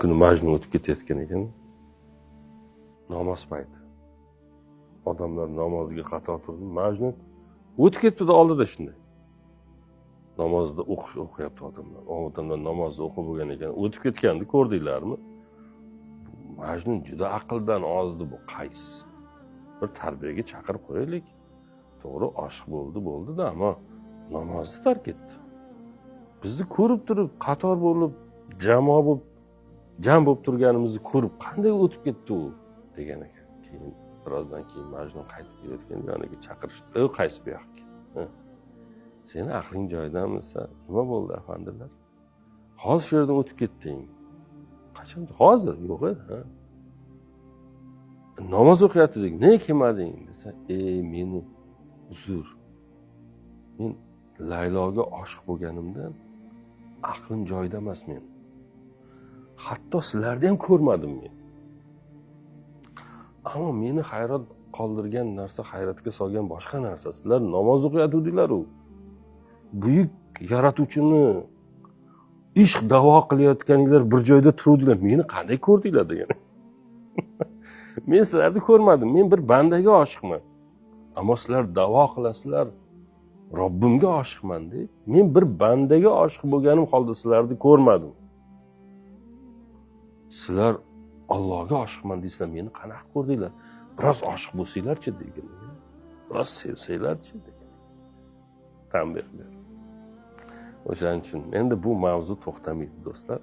kuni Majnun o'tib ketayotgan ekan. Namoz payti. Odamlar namoziga qator turdi. Majnun o'tib ketdi oldida shunday. Namozda o'qiyapti odamlar. Odamlar namozda o'qib bo'lgan ekan. O'tib ketganini ko'rdinglarmi? Majnun juda aqldan ozdi bu qays. Bir tarbiyaga chaqirib qo'yaylik. To'g'ri, oshiq bo'ldi-da, ammo namozni tark etdi. Bizni ko'rib turib, qator bo'lib, jam bo'lib turganimizni ko'rib, qanday o'tib ketdi u degan ekan. Keyin birozdan keyin Majnun qaytib kelayotgan yoniga chaqirishdi. Qays bu yoqqa. Seni aqling joyidanmi? Nima bo'ldi, afandilar? Hozir shu yerdan o'tib ketding. Qachon? Hozir yo'q edi, namoz o'qiyotdik. Nega kelmading desa, meni uzr. Men Layloga oshiq bo'lganimdan aqlim joyida emas men. Hatto sizlarni ham ko'rmadim men. Ammo meni hayrat qoldirgan narsa, hayratga solgan boshqa narsa. Sizlar namoz o'qiyotdinglar-ku. Buyuk yaratuvchini ishq da'vo qilayotganinglar bir joyda turuvdilar. Meni qanday ko'rdinglar degan. Men sizlarni ko'rmadim. Men bir bandaga oshiqman. Ammo sizlar da'vo qilasizlar, Robbimga oshiqman deb. Men bir bandaga oshiq bo'lganim holda sizlarni ko'rmadim. Sizlar Allohga oshiqman deysizlar, meni qanaqa ko'rdinglar? Biroz oshiq bo'lsanglarchi degan. Biroz sevsanglarchi degan. Tan berdilar. O'shaning uchun endi bu mavzu to'xtamaydi do'stlar.